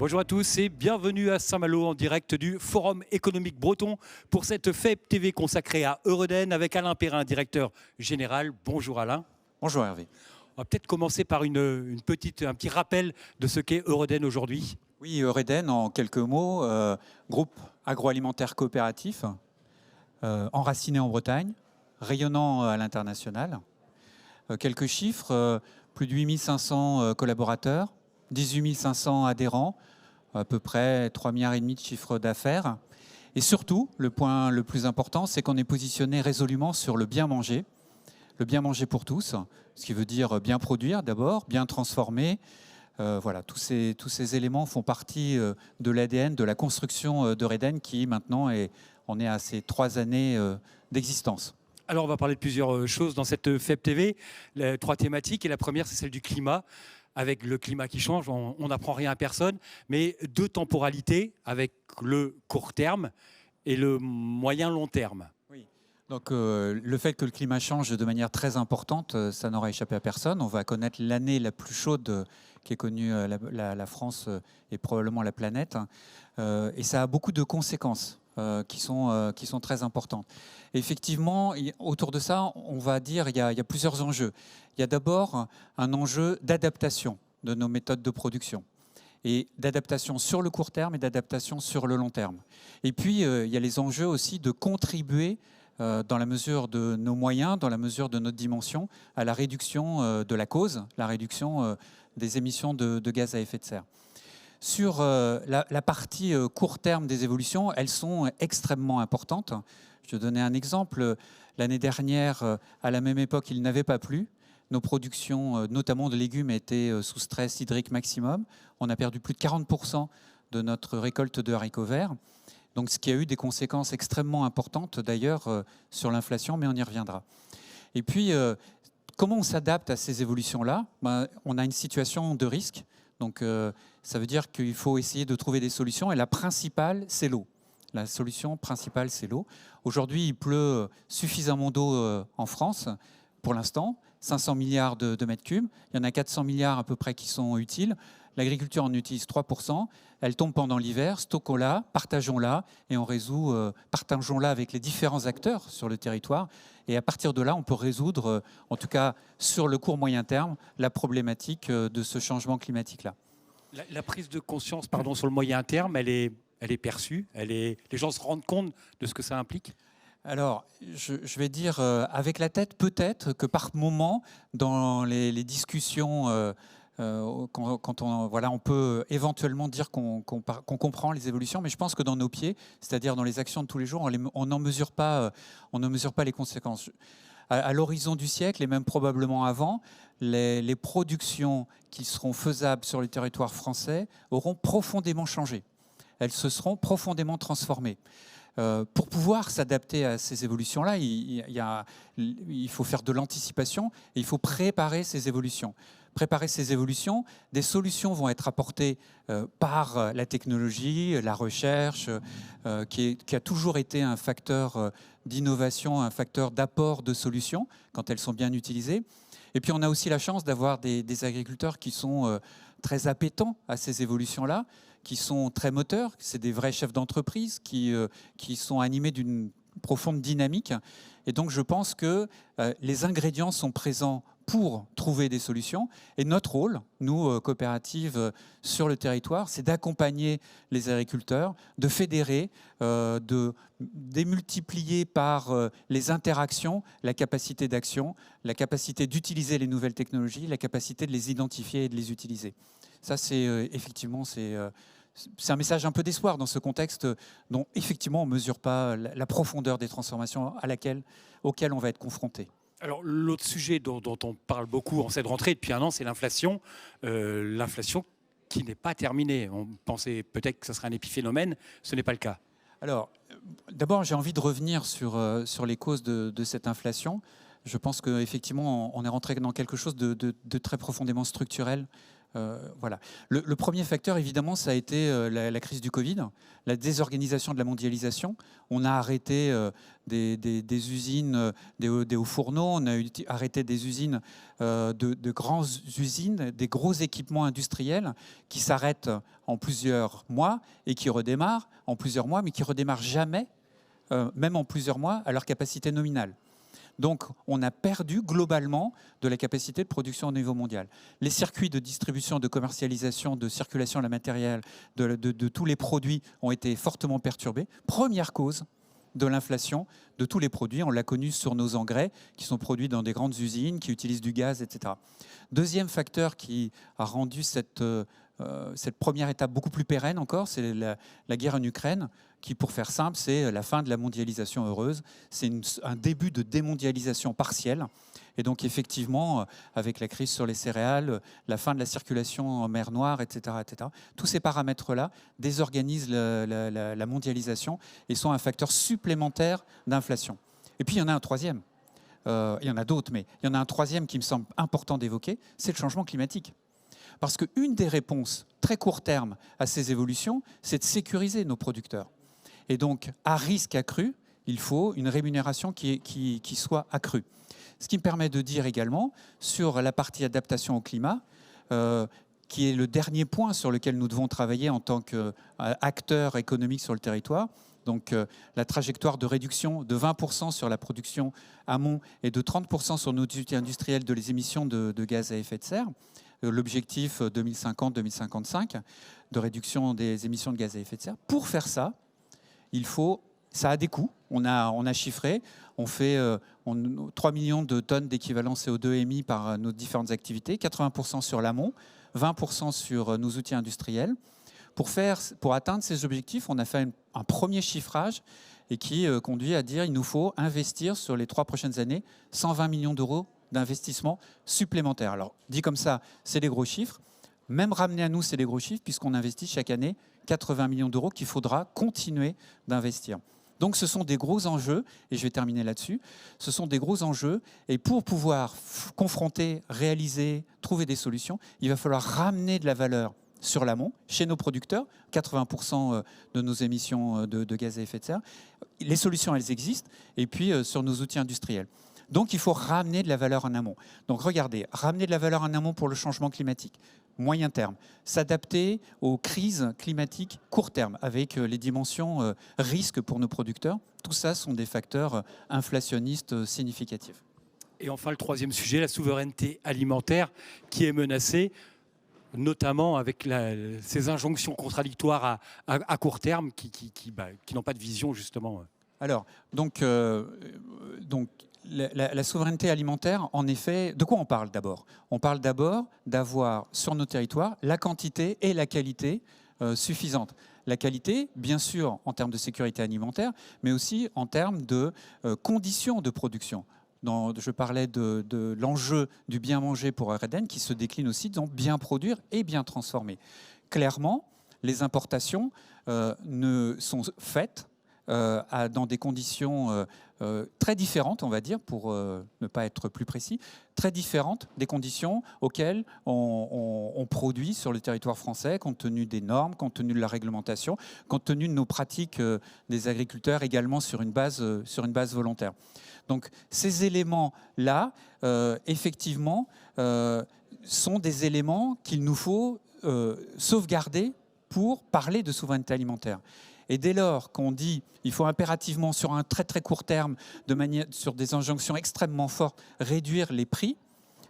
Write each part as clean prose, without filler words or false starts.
Bonjour à tous et bienvenue à Saint-Malo en direct du Forum économique breton pour cette FEP TV consacrée à Eureden avec Alain Perrin, directeur général. Bonjour Alain. Bonjour Hervé. On va peut-être commencer par un petit rappel de ce qu'est Eureden aujourd'hui. Oui, Eureden, en quelques mots, groupe agroalimentaire coopératif, enraciné en Bretagne, rayonnant à l'international. Quelques chiffres, plus de 8500 collaborateurs, 18 500 adhérents, à peu près 3,5 milliards de chiffre d'affaires. Et surtout, le point le plus important, c'est qu'on est positionné résolument sur le bien manger pour tous, ce qui veut dire bien produire d'abord, bien transformer. Voilà, tous ces éléments font partie de l'ADN, de la construction d'Eureden qui maintenant on est à ses 3 années d'existence. Alors on va parler de plusieurs choses dans cette FEP TV, 3 thématiques, et la première c'est celle du climat. Avec le climat qui change, on n'apprend rien à personne, mais 2 temporalités avec le court terme et le moyen long terme. Oui. Donc le fait que le climat change de manière très importante, ça n'aura échappé à personne. On va connaître l'année la plus chaude qui est connue la France et probablement la planète. Et ça a beaucoup de conséquences qui sont très importantes. Et effectivement, autour de ça, on va dire il y a plusieurs enjeux. Il y a d'abord un enjeu d'adaptation de nos méthodes de production, et d'adaptation sur le court terme et d'adaptation sur le long terme. Et puis, il y a les enjeux aussi de contribuer, dans la mesure de nos moyens, dans la mesure de notre dimension, à la réduction de la cause, la réduction des émissions de gaz à effet de serre. Sur la partie court terme des évolutions, elles sont extrêmement importantes. Je vais donner un exemple. L'année dernière, à la même époque, il n'avait pas plu. Nos productions, notamment de légumes, étaient sous stress hydrique maximum. On a perdu plus de 40% de notre récolte de haricots verts. Donc, ce qui a eu des conséquences extrêmement importantes, d'ailleurs, sur l'inflation, mais on y reviendra. Et puis, comment on s'adapte à ces évolutions-là ? On a une situation de risque. Donc, ça veut dire qu'il faut essayer de trouver des solutions. Et la principale, c'est l'eau. La solution principale, c'est l'eau. Aujourd'hui, il pleut suffisamment d'eau en France, pour l'instant. 500 milliards de mètres cubes. Il y en a 400 milliards à peu près qui sont utiles. L'agriculture en utilise 3%. Elle tombe pendant l'hiver. Stockons-la, partageons-la et partageons-la avec les différents acteurs sur le territoire. Et à partir de là, on peut résoudre, en tout cas sur le court moyen terme, la problématique de ce changement climatique-là. La prise de conscience sur le moyen terme, elle est perçue, les gens se rendent compte de ce que ça implique ? Alors, je vais dire avec la tête, peut-être que par moment, dans les discussions, quand on peut éventuellement dire qu'on comprend les évolutions, mais je pense que dans nos pieds, c'est-à-dire dans les actions de tous les jours, on ne mesure pas les conséquences. À l'horizon du siècle, et même probablement avant, les productions qui seront faisables sur le territoire français auront profondément changé. Elles se seront profondément transformées. Pour pouvoir s'adapter à ces évolutions-là, il faut faire de l'anticipation et il faut préparer ces évolutions. Préparer ces évolutions, des solutions vont être apportées par la technologie, la recherche, qui a toujours été un facteur d'innovation, un facteur d'apport de solutions quand elles sont bien utilisées. Et puis on a aussi la chance d'avoir des agriculteurs qui sont très appétents à ces évolutions-là, qui sont très moteurs, c'est des vrais chefs d'entreprise qui sont animés d'une profonde dynamique. Et donc je pense que les ingrédients sont présents pour trouver des solutions. Et notre rôle, nous, coopératives sur le territoire, c'est d'accompagner les agriculteurs, de fédérer, de démultiplier par les interactions la capacité d'action, la capacité d'utiliser les nouvelles technologies, la capacité de les identifier et de les utiliser. Ça, c'est effectivement, c'est un message un peu d'espoir dans ce contexte dont effectivement on ne mesure pas la profondeur des transformations auxquelles on va être confronté. Alors l'autre sujet dont on parle beaucoup en cette rentrée depuis 1 an, c'est l'inflation. L'inflation qui n'est pas terminée. On pensait peut-être que ce serait un épiphénomène, ce n'est pas le cas. Alors d'abord j'ai envie de revenir sur les causes de cette inflation. Je pense qu'effectivement on est rentré dans quelque chose de très profondément structurel Voilà. Le premier facteur, évidemment, ça a été la crise du Covid, la désorganisation de la mondialisation. On a arrêté des usines, des hauts fourneaux, on a arrêté des usines, de grandes usines, des gros équipements industriels qui s'arrêtent en plusieurs mois et qui redémarrent en plusieurs mois, mais qui ne redémarrent jamais, même en plusieurs mois, à leur capacité nominale. Donc, on a perdu globalement de la capacité de production au niveau mondial. Les circuits de distribution, de commercialisation, de circulation de la matériel, de tous les produits ont été fortement perturbés. Première cause de l'inflation de tous les produits. On l'a connu sur nos engrais qui sont produits dans des grandes usines, qui utilisent du gaz, etc. Deuxième facteur qui a rendu cette première étape beaucoup plus pérenne encore, c'est la guerre en Ukraine, qui, pour faire simple, c'est la fin de la mondialisation heureuse. C'est un début de démondialisation partielle. Et donc, effectivement, avec la crise sur les céréales, la fin de la circulation en mer Noire, etc., tous ces paramètres-là désorganisent la mondialisation et sont un facteur supplémentaire d'inflation. Et puis, il y en a un troisième. Il y en a d'autres, mais il y en a un troisième qui me semble important d'évoquer, c'est le changement climatique. Parce qu'une des réponses très court terme à ces évolutions, c'est de sécuriser nos producteurs. Et donc, à risque accru, il faut une rémunération qui soit accrue. Ce qui me permet de dire également, sur la partie adaptation au climat, qui est le dernier point sur lequel nous devons travailler en tant qu'acteurs économiques sur le territoire, donc la trajectoire de réduction de 20% sur la production amont et de 30% sur nos outils industriels de les émissions de gaz à effet de serre, l'objectif 2050-2055 de réduction des émissions de gaz à effet de serre. Pour faire ça, ça a des coûts. On a chiffré, on fait 3 millions de tonnes d'équivalent CO2 émis par nos différentes activités, 80% sur l'amont, 20% sur nos outils industriels. Pour atteindre ces objectifs, on a fait un premier chiffrage et qui conduit à dire qu'il nous faut investir sur les 3 prochaines années 120 millions d'euros d'investissement supplémentaires. Alors, dit comme ça, c'est des gros chiffres. Même ramené à nous, c'est des gros chiffres, puisqu'on investit chaque année 80 millions d'euros qu'il faudra continuer d'investir. Donc, ce sont des gros enjeux, et je vais terminer là-dessus. Ce sont des gros enjeux, et pour pouvoir confronter, réaliser, trouver des solutions, il va falloir ramener de la valeur sur l'amont, chez nos producteurs, 80% de nos émissions de gaz à effet de serre. Les solutions, elles existent, et puis sur nos outils industriels. Donc, il faut ramener de la valeur en amont. Donc, regardez, ramener de la valeur en amont pour le changement climatique, moyen terme. S'adapter aux crises climatiques court terme, avec les dimensions risques pour nos producteurs. Tout ça sont des facteurs inflationnistes significatifs. Et enfin, le troisième sujet, la souveraineté alimentaire qui est menacée, notamment avec ces injonctions contradictoires à court terme qui n'ont pas de vision, justement. Alors, donc la souveraineté alimentaire, en effet, de quoi on parle d'abord? On parle d'abord d'avoir sur nos territoires la quantité et la qualité suffisantes. La qualité, bien sûr, en termes de sécurité alimentaire, mais aussi en termes de conditions de production. Je parlais de l'enjeu du bien manger pour RDN qui se décline aussi dans bien produire et bien transformer. Clairement, les importations sont faites dans des conditions très différentes, on va dire, pour ne pas être plus précis, très différentes des conditions auxquelles on produit sur le territoire français, compte tenu des normes, compte tenu de la réglementation, compte tenu de nos pratiques des agriculteurs également sur une base volontaire. Donc ces éléments-là, effectivement, sont des éléments qu'il nous faut sauvegarder pour parler de souveraineté alimentaire. Et dès lors qu'on dit qu'il faut impérativement, sur un très très court terme, sur des injonctions extrêmement fortes, réduire les prix,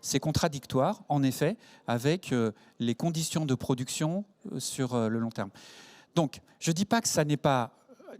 c'est contradictoire, en effet, avec les conditions de production sur le long terme. Donc, je ne dis pas que ça n'est pas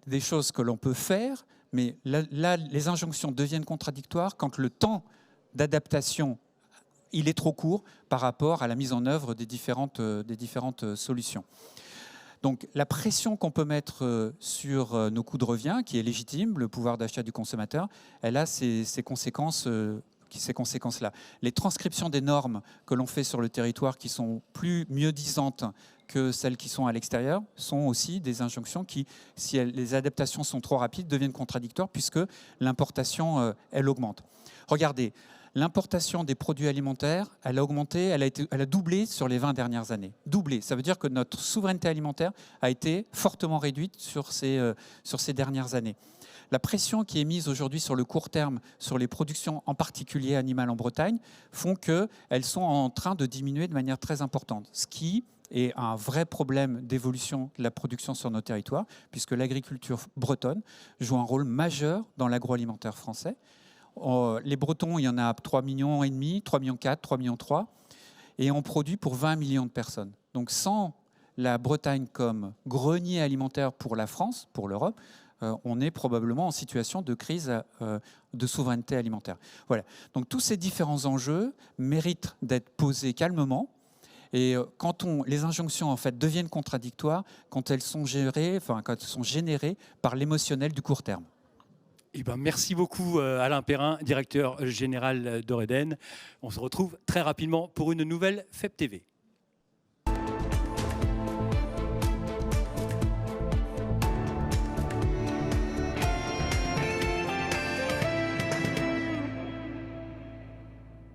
des choses que l'on peut faire, mais là, les injonctions deviennent contradictoires quand le temps d'adaptation il est trop court par rapport à la mise en œuvre des différentes solutions. Donc la pression qu'on peut mettre sur nos coûts de revient, qui est légitime, le pouvoir d'achat du consommateur, elle a ces conséquences-là. Les transcriptions des normes que l'on fait sur le territoire qui sont mieux disantes que celles qui sont à l'extérieur sont aussi des injonctions qui, si les adaptations sont trop rapides, deviennent contradictoires puisque l'importation, elle augmente. Regardez, L'importation des produits alimentaires, elle a augmenté, elle a doublé sur les 20 dernières années. Doublé, ça veut dire que notre souveraineté alimentaire a été fortement réduite sur ces dernières années. La pression qui est mise aujourd'hui sur le court terme, sur les productions en particulier animales en Bretagne, font qu'elles sont en train de diminuer de manière très importante. Ce qui est un vrai problème d'évolution de la production sur nos territoires, puisque l'agriculture bretonne joue un rôle majeur dans l'agroalimentaire français. Les Bretons, il y en a 3,5 millions, 3,4 millions, 3,3 millions, et on produit pour 20 millions de personnes. Donc sans la Bretagne comme grenier alimentaire pour la France, pour l'Europe, on est probablement en situation de crise de souveraineté alimentaire. Voilà. Donc tous ces différents enjeux méritent d'être posés calmement. Et quand les injonctions en fait deviennent contradictoires, quand elles sont générées par l'émotionnel du court terme. Eh ben, merci beaucoup Alain Perrin, directeur général d'Eureden. On se retrouve très rapidement pour une nouvelle FEP TV.